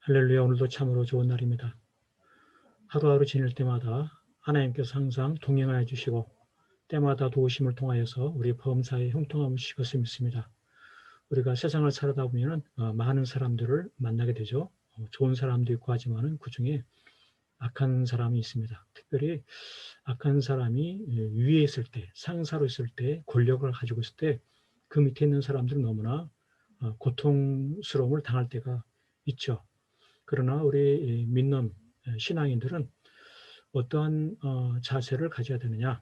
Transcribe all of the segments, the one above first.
할렐루야. 오늘도 참으로 좋은 날입니다. 하루하루 지낼 때마다 하나님께서 항상 동행하여 주시고 때마다 도우심을 통하여서 우리 범사에 형통함을 주실 것을 믿습니다. 우리가 세상을 살아다 보면 많은 사람들을 만나게 되죠. 좋은 사람도 있고 하지만 그중에 악한 사람이 있습니다. 특별히 악한 사람이 위에 있을 때, 상사로 있을 때, 권력을 가지고 있을 때 그 밑에 있는 사람들은 너무나 고통스러움을 당할 때가 있죠. 그러나 우리 믿는 신앙인들은 어떠한 자세를 가져야 되느냐?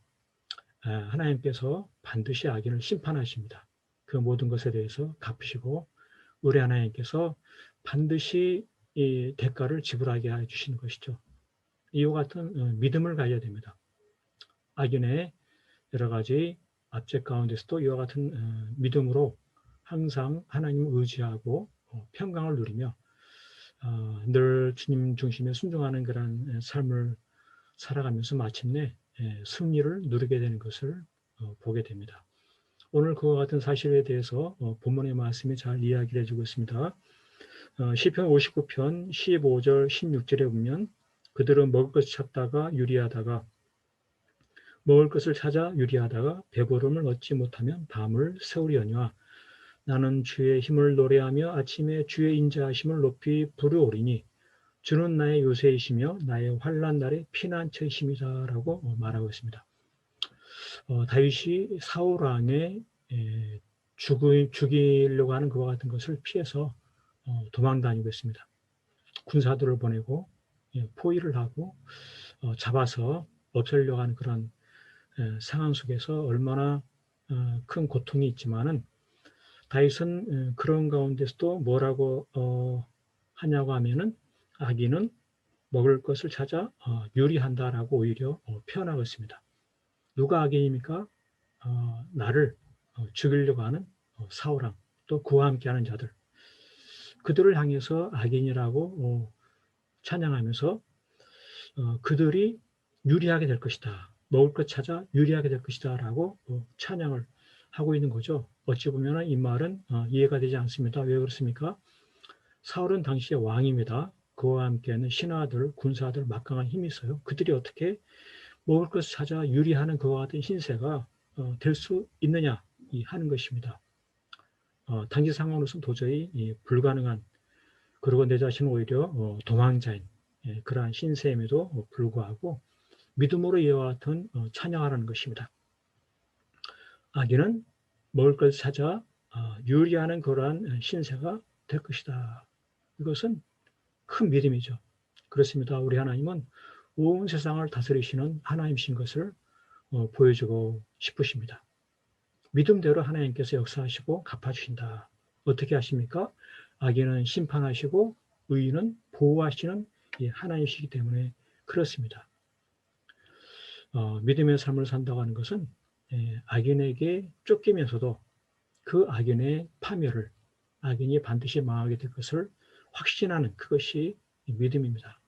하나님께서 반드시 악인을 심판하십니다. 그 모든 것에 대해서 갚으시고 우리 하나님께서 반드시 이 대가를 지불하게 해 주시는 것이죠. 이와 같은 믿음을 가져야 됩니다. 악인의 여러 가지 압제 가운데서도 이와 같은 믿음으로 항상 하나님을 의지하고 평강을 누리며 늘 주님 중심에 순종하는 그런 삶을 살아가면서 마침내 승리를 누리게 되는 것을 보게 됩니다. 오늘 그와 같은 사실에 대해서 본문의 말씀이 잘 이야기를 해주고 있습니다. 시편 59편 15절 16절에 보면 그들은 먹을 것을 찾다가 유리하다가 먹을 것을 찾아 유리하다가 배부름을 얻지 못하면 밤을 새우려니와 나는 주의 힘을 노래하며 아침에 주의 인자하심을 높이 부르오리니 주는 나의 요새이시며 나의 환난 날의 피난처이심이다라고 말하고 있습니다. 다윗이 사울 왕의 죽이려고 하는 그와 같은 것을 피해서 도망 다니고 있습니다. 군사들을 보내고 포위를 하고 잡아서 없애려고 하는 그런 상황 속에서 얼마나 큰 고통이 있지만은 다윗은 그런 가운데서도 뭐라고 하냐고 하면은 악인은 먹을 것을 찾아 유리한다라고 오히려 표현하고 있습니다. 누가 악인입니까? 나를 죽이려고 하는 사울왕, 또 그와 함께하는 자들, 그들을 향해서 악인이라고 찬양하면서 그들이 유리하게 될 것이다. 먹을 것 찾아 유리하게 될 것이다 라고 찬양을 하고 있는 거죠. 어찌 보면 이 말은 이해가 되지 않습니다. 왜 그렇습니까? 사울은 당시의 왕입니다. 그와 함께하는 신하들, 군사들, 막강한 힘이 있어요. 그들이 어떻게 먹을 것을 찾아 유리하는 그와 같은 신세가 될 수 있느냐 하는 것입니다. 당시 상황으로서는 도저히 불가능한, 그리고 내 자신은 오히려 도망자인 그러한 신세임에도 불구하고 믿음으로 이와 같은 찬양하라는 것입니다. 악인은 먹을 것을 찾아 유리하는 그러한 신세가 될 것이다. 이것은 큰 믿음이죠. 그렇습니다. 우리 하나님은 온 세상을 다스리시는 하나님이신 것을 보여주고 싶으십니다. 믿음대로 하나님께서 역사하시고 갚아주신다. 어떻게 하십니까? 악인은 심판하시고 의인은 보호하시는 하나님이시기 때문에 그렇습니다. 믿음의 삶을 산다고 하는 것은 악인에게 쫓기면서도 그 악인의 파멸을, 악인이 반드시 망하게 될 것을 확신하는 그것이 믿음입니다.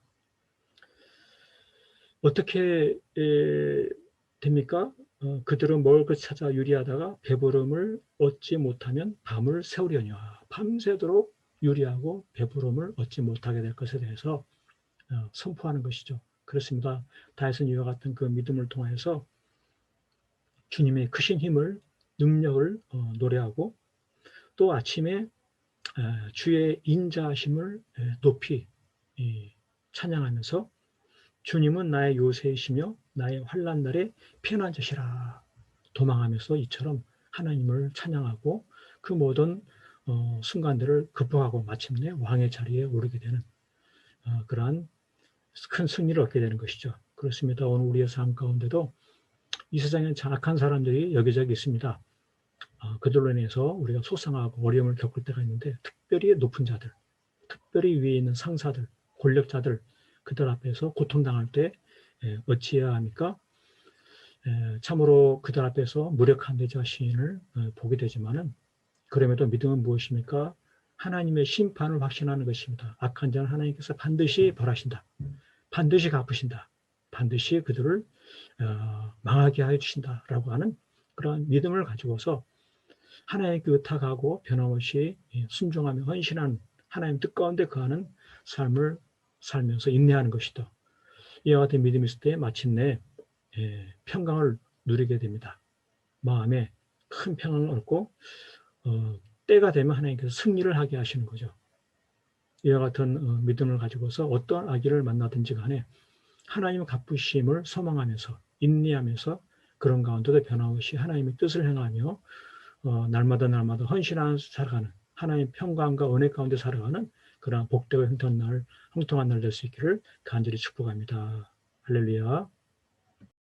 어떻게 됩니까? 그들은 먹을 것 찾아 유리하다가 배부름을 얻지 못하면 밤을 새우려니와 밤새도록 유리하고 배부름을 얻지 못하게 될 것에 대해서 선포하는 것이죠. 그렇습니다. 다윗은 이와 같은 그 믿음을 통해서 주님의 크신 힘을, 능력을 노래하고 또 아침에 주의 인자하심을 높이 찬양하면서 주님은 나의 요새이시며 나의 환난 날에 피난처시라 도망하면서 이처럼 하나님을 찬양하고 그 모든 순간들을 극복하고 마침내 왕의 자리에 오르게 되는 그러한 큰 승리를 얻게 되는 것이죠. 그렇습니다. 오늘 우리의 삶 가운데도 이 세상에 악한 사람들이 여기저기 있습니다. 그들로 인해서 우리가 속상하고 어려움을 겪을 때가 있는데 특별히 높은 자들, 특별히 위에 있는 상사들, 권력자들, 그들 앞에서 고통당할 때 어찌해야 합니까? 참으로 그들 앞에서 무력한 내 자신을 보게 되지만은 그럼에도 믿음은 무엇입니까? 하나님의 심판을 확신하는 것입니다. 악한 자는 하나님께서 반드시 벌하신다. 반드시 갚으신다. 반드시 그들을 망하게 하여 주신다라고 하는 그러한 믿음을 가지고서 하나님께 의탁하고 변함없이 순종하며 헌신하는 하나님 뜻 가운데 거하는 삶을 살면서 인내하는 것이다. 이와 같은 믿음이 있을 때 마침내 평강을 누리게 됩니다. 마음에 큰 평강을 얻고 때가 되면 하나님께서 승리를 하게 하시는 거죠. 이와 같은 믿음을 가지고서 어떤 아기를 만나든지 간에 하나님의 갚으심을 소망하면서 인내하면서 그런 가운데도 변함없이 하나님의 뜻을 행하며 날마다 헌신하며 살아가는 하나님의 평강과 은혜 가운데 살아가는 그러한 복되고 형통한 날 될 수 있기를 간절히 축복합니다. 할렐루야.